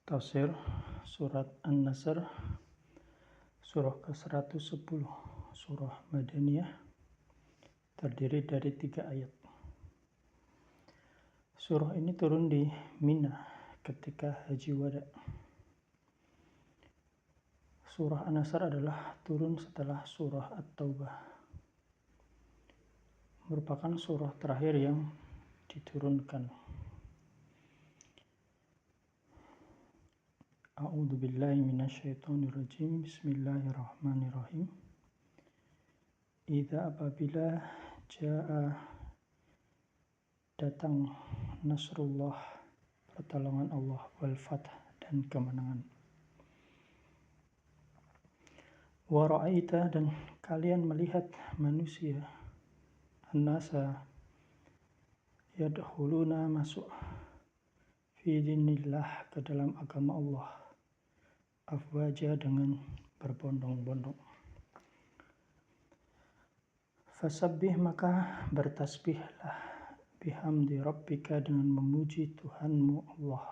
Tafsir Surat An-Nasr, Surah ke-110, Surah Madaniyah, terdiri dari 3 ayat. Surah ini turun di Mina ketika Haji Wada. Surah An-Nasr adalah turun setelah Surah At-Taubah. Merupakan surah terakhir yang diturunkan. A'udzu billahi minasyaitonir rajim. Bismillahirrahmanirrahim. Idza apabila jaa datang nasrullah, pertolongan Allah, wal fath, dan kemenangan. Wa ra'aita, dan kalian melihat manusia, an-nasa yadkhuluna, masuk, fi dinillah, ke dalam agama Allah, afwaja, dengan berbondong-bondong. Fasabbih, maka bertasbihlah, bihamdi rabbika, dengan memuji Tuhanmu Allah,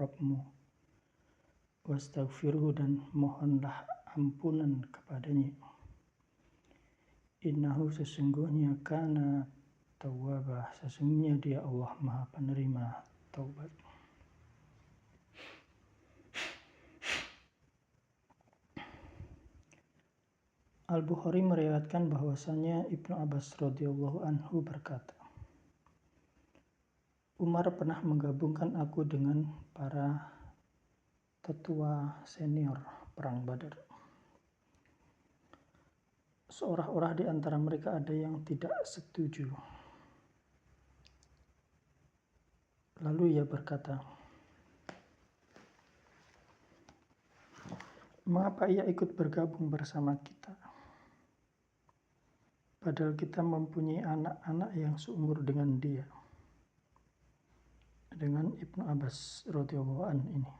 Rabbmu, wastaghfirhu, dan mohonlah ampunan kepadanya. Innahu, sesungguhnya, kana tawwaba, sesungguhnya dia Allah Maha penerima taubat. Al-Bukhari meriwayatkan bahwasanya Ibnu Abbas radhiyallahu anhu berkata, Umar pernah menggabungkan aku dengan para tetua senior perang Badar. Seorang-orang di antara mereka ada yang tidak setuju. Lalu ia berkata, mengapa ia ikut bergabung bersama kita? Padahal kita mempunyai anak-anak yang seumur dengan dia. Dengan Ibnu Abbas radhiyallahu anhu ini.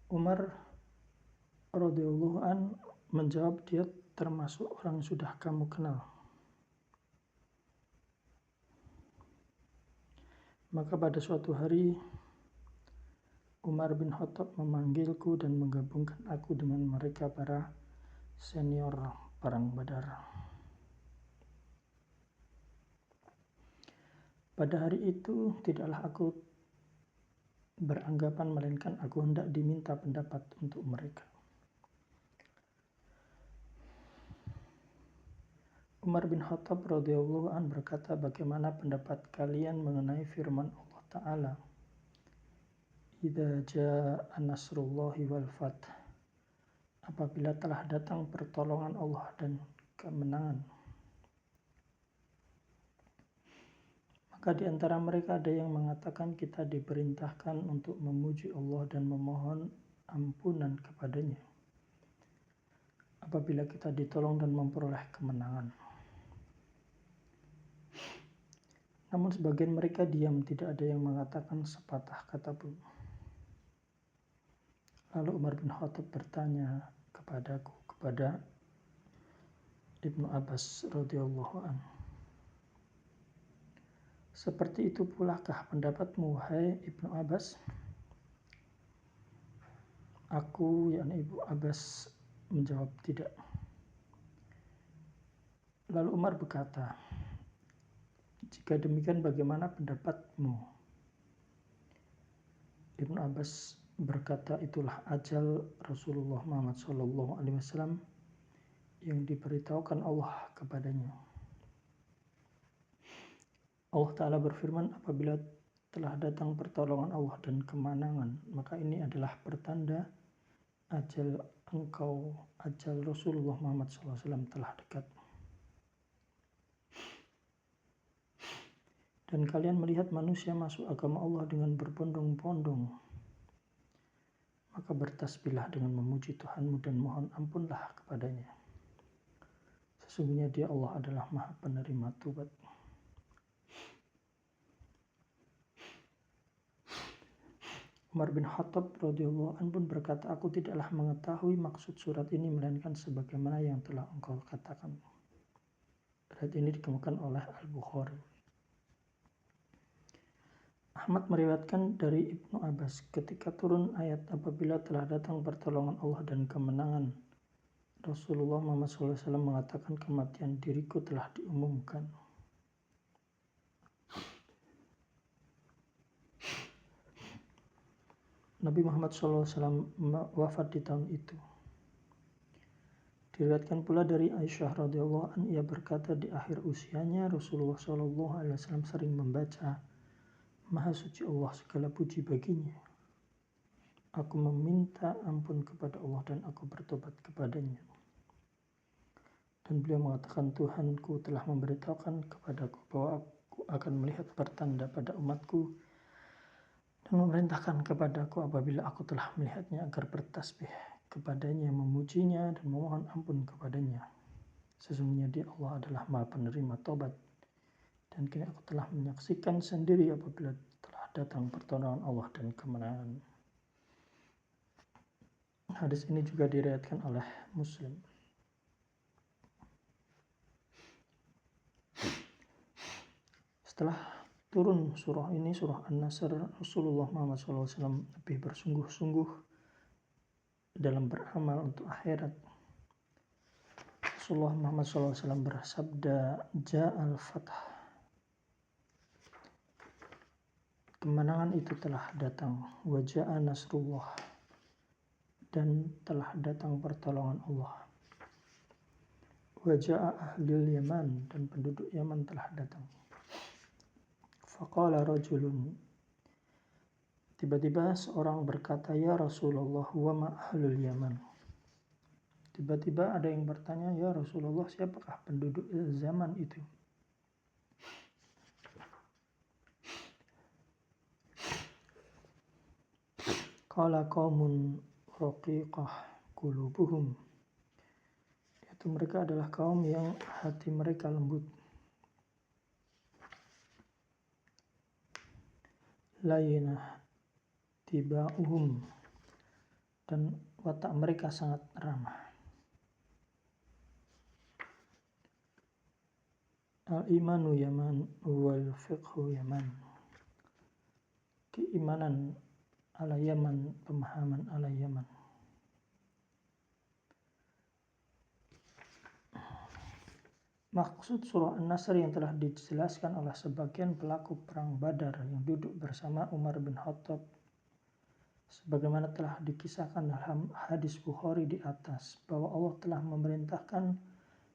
Umar radhiyallahu anhu menjawab, dia termasuk orang yang sudah kamu kenal. Maka pada suatu hari Umar bin Khattab memanggilku dan menggabungkan aku dengan mereka para senior perang Badar. Pada hari itu tidaklah aku beranggapan melainkan aku hendak diminta pendapat untuk mereka. Umar bin Khattab radhiyallahu anhu berkata, bagaimana pendapat kalian mengenai firman Allah Ta'ala, idza jaa nasrullahi wal fath, apabila telah datang pertolongan Allah dan kemenangan. Maka di antara mereka ada yang mengatakan kita diperintahkan untuk memuji Allah dan memohon ampunan kepadanya apabila kita ditolong dan memperoleh kemenangan. Namun sebagian mereka diam, tidak ada yang mengatakan sepatah kata pun. Lalu Umar bin Khattab bertanya kepada Ibnu Abbas radhiyallahu anhu, seperti itu pulakah pendapatmu, wahai Ibnu Abbas? Aku, yakni Ibnu Abbas, menjawab tidak. Lalu Umar berkata, jika demikian bagaimana pendapatmu? Ibnu Abbas berkata, itulah ajal Rasulullah Muhammad SAW yang diberitahukan Allah kepadanya. Allah Ta'ala berfirman, apabila telah datang pertolongan Allah dan kemenangan, maka ini adalah pertanda ajal engkau, ajal Rasulullah Muhammad SAW telah dekat. Dan kalian melihat manusia masuk agama Allah dengan berbondong-bondong, maka bertasbihlah dengan memuji Tuhanmu dan mohon ampunlah kepadanya. Sesungguhnya dia Allah adalah Maha penerima taubat. Umar bin Khattab radhiyallahu anhu pun berkata, aku tidaklah mengetahui maksud surat ini melainkan sebagaimana yang telah engkau katakan. Surat ini dikemukakan oleh Al-Bukhari. Ahmad meriwayatkan dari Ibnu Abbas, ketika turun ayat apabila telah datang pertolongan Allah dan kemenangan, Rasulullah Muhammad SAW mengatakan kematian diriku telah diumumkan. Nabi Muhammad SAW wafat di tahun itu. Diriwayatkan pula dari Aisyah radhiyallahu anha, ia berkata di akhir usianya Rasulullah SAW sering membaca, Maha suci Allah, segala puji baginya. Aku meminta ampun kepada Allah dan aku bertobat kepadanya. Dan beliau mengatakan, Tuhanku telah memberitahukan kepadaku bahwa aku akan melihat pertanda pada umatku dan memerintahkan kepadaku apabila aku telah melihatnya agar bertasbih kepadanya, memujinya dan memohon ampun kepadanya. Sesungguhnya dia Allah adalah Maha penerima taubat, dan kini aku telah menyaksikan sendiri apabila telah datang pertolongan Allah dan kemenangan. Hadis ini juga diriwayatkan oleh Muslim. Setelah turun surah ini, surah An-Nasr, Rasulullah Muhammad SAW lebih bersungguh-sungguh dalam beramal untuk akhirat. Rasulullah Muhammad SAW bersabda, Ja'al fath, kemenangan itu telah datang, wa ja'a nasrullah, dan telah datang pertolongan Allah, wa ja'a ahlul Yaman, dan penduduk Yaman telah datang. Faqala rajulun, tiba-tiba seorang berkata, Ya Rasulullah, wa ma ahlul Yaman. Tiba-tiba ada yang bertanya, Ya Rasulullah, siapakah penduduk zaman itu? Qala qaumun raqiqah qulubuhum, yaitu mereka adalah kaum yang hati mereka lembut. Layyinah tiba'uhum, dan watak mereka sangat ramah. Al-imanu yaman wal fiqhu yaman, keimanan ala Yaman, pemahaman ala Yaman. Maksud surah An-Nasr yang telah dijelaskan oleh sebagian pelaku perang Badar yang duduk bersama Umar bin Khattab, sebagaimana telah dikisahkan dalam hadis Bukhari di atas, bahwa Allah telah memerintahkan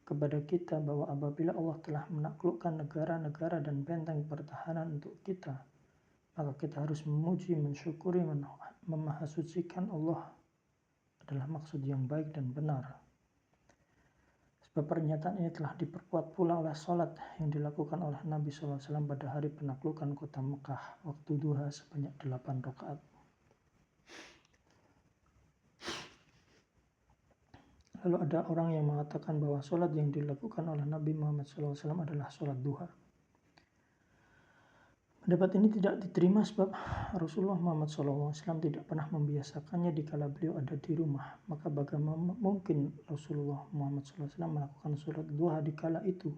kepada kita bahwa apabila Allah telah menaklukkan negara-negara dan benteng pertahanan untuk kita, maka kita harus memuji, mensyukuri, memahasucikan Allah adalah maksud yang baik dan benar. Sebab pernyataan ini telah diperkuat pula oleh sholat yang dilakukan oleh Nabi SAW pada hari penaklukan kota Mekah waktu duha sebanyak 8 rakaat. Lalu ada orang yang mengatakan bahwa sholat yang dilakukan oleh Nabi Muhammad SAW adalah sholat duha. Pendapat ini tidak diterima sebab Rasulullah Muhammad SAW tidak pernah membiasakannya dikala beliau ada di rumah. Maka bagaimana mungkin Rasulullah Muhammad SAW melakukan sholat duha dikala itu,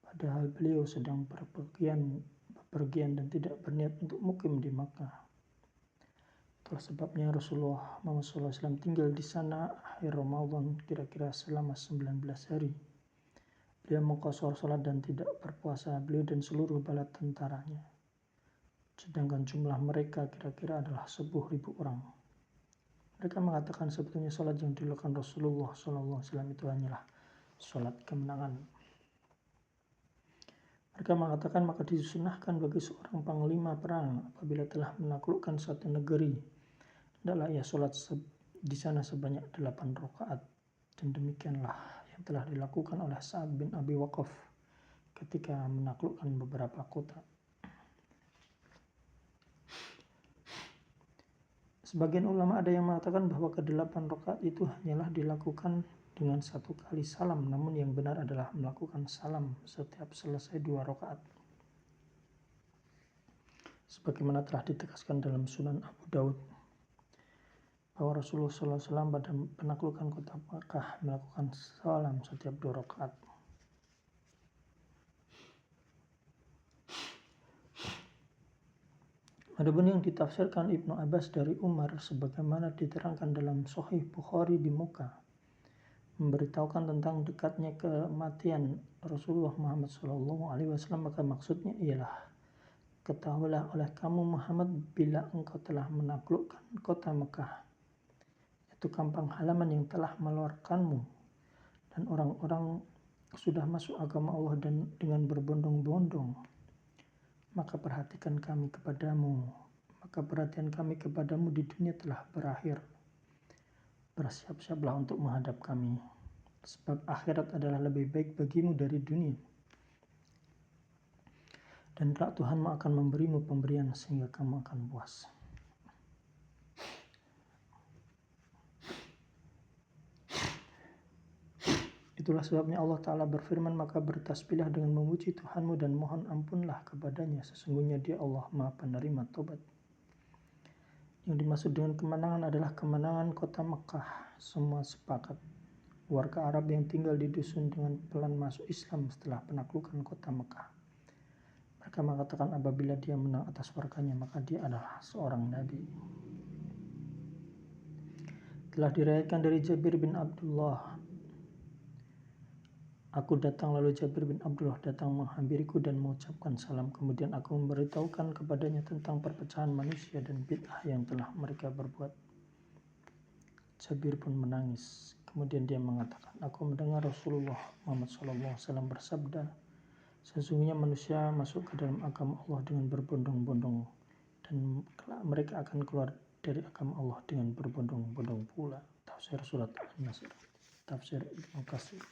padahal beliau sedang bepergian dan tidak berniat untuk mukim di Makkah. Itulah sebabnya Rasulullah Muhammad SAW tinggal di sana akhir Ramadan kira-kira selama 19 hari. Beliau mengqashar salat dan tidak berpuasa, beliau dan seluruh bala tentaranya. Sedangkan jumlah mereka kira-kira adalah 10.000 orang. Mereka mengatakan sebetulnya salat yang dilakukan Rasulullah SAW itu hanyalah salat kemenangan. Mereka mengatakan maka disunahkan bagi seorang panglima perang apabila telah menaklukkan satu negeri, hendaklah ia salat di sana sebanyak 8 rakaat. Dan demikianlah yang telah dilakukan oleh Sa'ad bin Abi Waqqas ketika menaklukkan beberapa kota. Sebagian ulama ada yang mengatakan bahwa ke-8 rakaat itu hanyalah dilakukan dengan 1 kali salam, namun yang benar adalah melakukan salam setiap selesai 2 rakaat. Sebagaimana telah ditegaskan dalam Sunan Abu Daud bahwa Rasulullah SAW pada penaklukan kota Makkah melakukan salam setiap 2 rakaat. Adapun yang ditafsirkan Ibnu Abbas dari Umar sebagaimana diterangkan dalam Sahih Bukhari di Muka, memberitahukan tentang dekatnya kematian Rasulullah Muhammad SAW, maka maksudnya ialah, ketahuilah oleh kamu Muhammad, bila engkau telah menaklukkan kota Mekah, yaitu kampung halaman yang telah mengeluarkanmu, dan orang-orang sudah masuk agama Allah dan dengan berbondong-bondong, maka perhatian kami kepadamu di dunia telah berakhir. Bersiap-siaplah untuk menghadap kami, sebab akhirat adalah lebih baik bagimu dari dunia. Dan kelak Tuhanmu akan memberimu pemberian sehingga kamu akan puas. Itulah sebabnya Allah Ta'ala berfirman, maka bertasbihlah dengan memuji Tuhanmu dan mohon ampunlah kepadanya, sesungguhnya Dia Allah Maha Penerima Taubat. Yang dimaksud dengan kemenangan adalah kemenangan kota Mekah. Semua sepakat, warga Arab yang tinggal di dusun dengan pelan masuk Islam setelah penaklukan kota Mekah. Mereka mengatakan apabila dia menang atas warganya, maka dia adalah seorang nabi. Telah diriwayatkan dari Jabir bin Abdullah, aku datang, lalu Jabir bin Abdullah datang menghampiriku dan mengucapkan salam. Kemudian aku memberitahukan kepadanya tentang perpecahan manusia dan bid'ah yang telah mereka berbuat. Jabir pun menangis. Kemudian dia mengatakan, aku mendengar Rasulullah Muhammad SAW bersabda, sesungguhnya manusia masuk ke dalam agama Allah dengan berbondong-bondong, dan mereka akan keluar dari agama Allah dengan berbondong-bondong pula. Tafsir surat An-Nasr, tafsir Ibnu Katsir.